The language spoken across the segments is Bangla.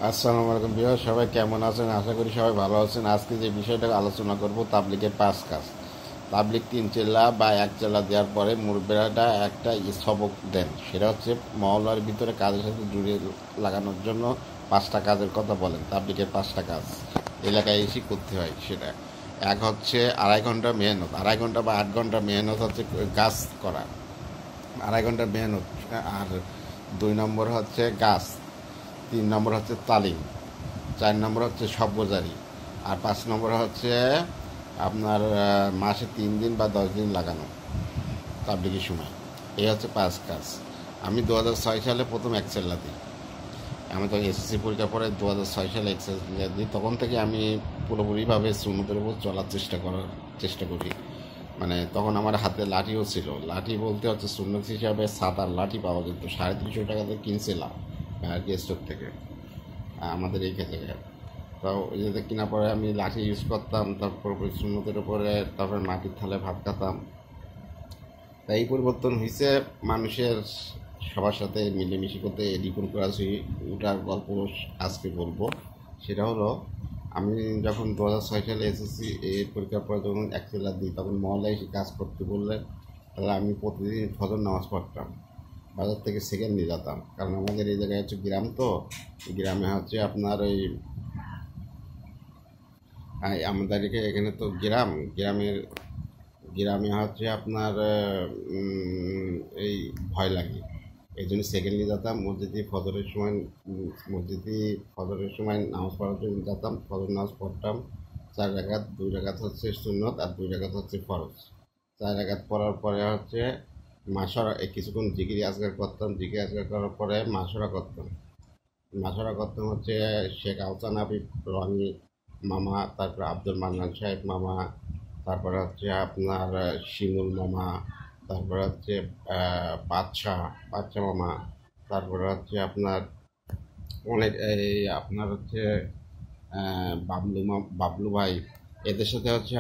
আসসালামু আলাইকুম বিহার, সবাই কেমন আছেন? আশা করি সবাই ভালো আছেন। আজকে যে বিষয়টা আলোচনা করব, তাবলিগের 5 কাজ। তাবলিগ 3 চেল্লা বা 1 চেল্লা দেওয়ার পরে মুরব্বিরা একটা সবক দেন, সেটা হচ্ছে মহল্লার ভিতরে কাজের সাথে জুড়ে লাগানোর জন্য 5টা কাজের কথা বলেন। তাবলিগের 5টা কাজ এলাকায় এসে করতে হয়। সেটা এক হচ্ছে 2.5 ঘন্টা মেহনত, 2.5 ঘন্টা বা 8 ঘন্টা মেহনত হচ্ছে গাছ করা, 2.5 ঘন্টা মেহনত। আর 2 নম্বর হচ্ছে গাছ, 3 নম্বর হচ্ছে তালিম, 4 নম্বর হচ্ছে সব্যজারি, আর 5 নম্বর হচ্ছে আপনার মাসে 3 দিন বা 10 দিন লাগানো তাবলিগের সময়। এই হচ্ছে 5 কাজ। আমি 2006 সালে প্রথম এক্সেল্লা দিই। আমি তো এসএসসি পরীক্ষার পরে 2006 সালে এক্সেল্লা দিই। তখন থেকে আমি পুরোপুরিভাবে সুন্নতের উপর চলার চেষ্টা করি। মানে তখন আমার হাতে লাঠিও ছিল। লাঠি বলতে হচ্ছে সুন্নত হিসাবে সাদার লাঠি পাওয়া যেত, 350 টাকাতে কিনছিলাম গেস্টোর থেকে আমাদের এই ক্ষেত্রে। তো ওই যে কেনার পরে আমি লাঠি ইউজ করতাম, তারপর সুন্নতের উপরে, তারপরে মাটির থালে ভাত খেতাম। তাই এই পরিবর্তন হয়েছে মানুষের। সবার সাথে মিলেমিশে করতে রিপন করাছি। ওটার গল্প আজকে বলবো। সেটা হলো, আমি যখন 2006 সালে এসএসসি এর পরীক্ষার পরে যখন একচেলা দিই, তখন মহল্লায় এসে কাজ করতে বললে তাহলে আমি প্রতিদিন ফজর নামাজ পড়তাম। বাজার থেকে সেকেন্ড নিয়ে যেতাম, কারণ আমাদের এই জায়গায় হচ্ছে গ্রাম। তো গ্রামে হচ্ছে আপনার ওই আমাদের এখানে তো গ্রামে হচ্ছে আপনার এই ভয় লাগে। এই জন্য সেকেন্ডলি যেতাম ফজরের সময় নামাজ পড়ার জন্য যেতাম। ফজর নামাজ পড়তাম 4 রাকাত, 2 রাকাত হচ্ছে সুন্নত আর 2 রাকাত হচ্ছে ফরজ। 4 রাকাত পড়ার পরে হচ্ছে কিছুক্ষণ জিকির আজগার করতাম। জিকির আজগার করার পরে মাসরা করতাম হচ্ছে শেখ আহসান হাবিব রনি মামা, তারপরে আব্দুল মান্নান সাহেব মামা, তারপরে হচ্ছে আপনার শিমুল মামা, তারপরে হচ্ছে বাদশা মামা, তারপরে হচ্ছে আপনার অনেক আপনার হচ্ছে বাবলু ভাই। এদের সাথে হচ্ছে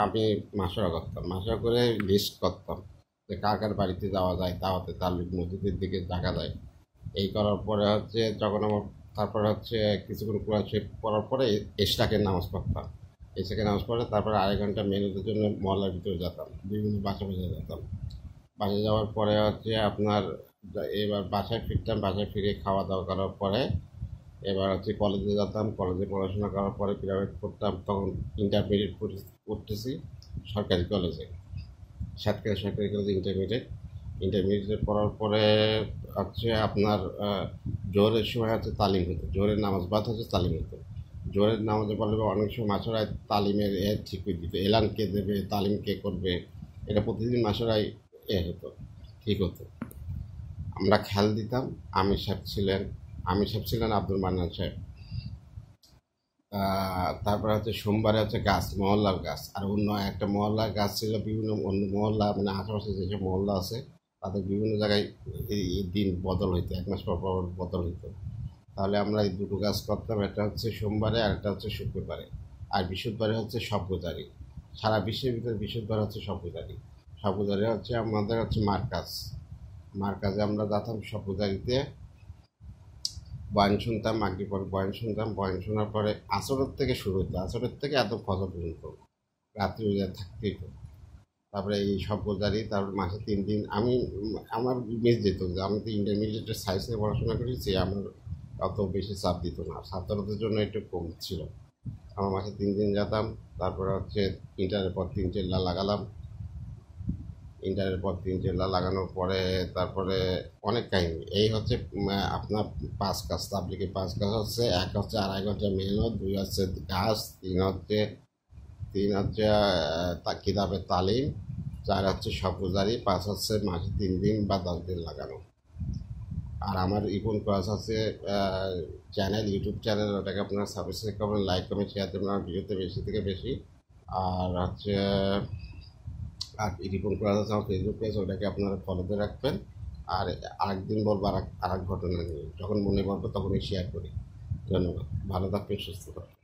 আমি মাসরা করে লিস্ট করতাম যে কার কার বাড়িতে যাওয়া যায়, দাওয়াতে তাবলীগ মসজিদের দিকে দেখা যায়। এই করার পরে হচ্ছে যখন আমার তারপরে হচ্ছে কিছুক্ষণ কোরআন শরীফ পড়ার পরে এশরাকের নামাজ পড়তাম। এশরাকের নামাজ পড়ে তারপরে 2.5 ঘন্টা মেহনতের জন্য মহল্লার ভিতরে যেতাম, বিভিন্ন বাসায় যেতাম। বাসায় যাওয়ার পরে হচ্ছে আপনার এবার বাসায় ফিরতাম। বাসায় ফিরে খাওয়া দাওয়া করার পরে এবার হচ্ছে কলেজে যেতাম। কলেজে পড়াশোনা করার পরে প্রাইভেট পড়তাম। তখন ইন্টারমিডিয়েট পড়তেছি সরকারি কলেজে, সাতক্ষীরা সরকারি কলেজে ইন্টারমিডিয়েট পড়ার পরে হচ্ছে আপনার জোহরের সময় হচ্ছে তালিম হতো। জোহরের নামাজ বাদ হচ্ছে তালিম হতো। জোহরের নামাজে পড়লে অনেক সময় মাসরায় তালিমের ঠিক করে দিত, এলান কে দেবে, তালিম কে করবে, এটা প্রতিদিন মাসরায় হতো, ঠিক হতো। আমরা খেয়াল দিতাম। আমির সাহেব ছিলেন আব্দুল মান্নান সাহেব। তারপরে হচ্ছে সোমবারে হচ্ছে গাছ, মহল্লার গাছ, আর অন্য একটা মহল্লার গাছ ছিল। বিভিন্ন অন্য মহল্লা মানে আশেপাশে যেসব মহল্লা আছে তাদের বিভিন্ন জায়গায় এই দিন বদল হইতো, 1 মাস পর পর বদল হইতো। তাহলে আমরা এই দুটো কাজ করতাম, একটা হচ্ছে সোমবারে আর একটা হচ্ছে শুক্রবারে। আর বৃহস্পতিবারে হচ্ছে সভ্যতারী। সারা বিশ্বের ভিতরে বৃহস্পতিবার হচ্ছে সভ্যতারী। সভ্যতারী হচ্ছে আমাদের হচ্ছে মার কাজে আমরা যেতাম সভ্যতারীতে। বয়ান শুনতাম, মাগরিব পরে বয়ান শুনতাম। বয়ান শোনার পরে আসরের থেকে শুরু হতো, আসরের থেকে এত ফজর পর্যন্ত রাত্রি থাকতেই হতো। তারপরে এই সভ্যতারী, তারপর মাসে 3 দিন আমার মিস যেত যে আমি তো ইন্টারমিডিয়েটের সায়েন্সে পড়াশোনা করেছি। আমার অত বেশি চাপ দিত না, ছাত্রদের জন্য একটু কম ছিল। আমার মাসে 3 দিন যেতাম। তারপরে হচ্ছে ইন্টারের পর 3 চেল্লা লাগালাম। ইন্টারের পর 3 চেল্লা লাগানোর পরে তারপরে অনেক কাহিনী। এই হচ্ছে আপনার 5 কাজ। তাবলিগের 5 কাজ হচ্ছে, এক হচ্ছে 2.5 ঘন্টা মেহনত, 2 হচ্ছে গাছ, তিন হচ্ছে কিতাবের তালিম, 4 হচ্ছে সফরজারি, 5 হচ্ছে মাসে 3 দিন বা 10 দিন লাগানো। আর আমার ইকন ক্লাস আছে ইউটিউব চ্যানেল, ওটাকে আপনারা সাবস্ক্রাইব করবেন, লাইক করবেন, শেয়ার দেবেন আমার ভিডিওতে বেশি থেকে বেশি। আর হচ্ছে আর রিপন ক্লাস আছে আমার ফেসবুক পেজ, ওটাকে আপনারা ফলোতে রাখবেন। আর আরেকদিন বলবো আর এক ঘটনা নিয়ে, যখন মনে পড়বে তখনই শেয়ার করি। ধন্যবাদ। ভালো থাকবেন, সুস্থ থাকবেন।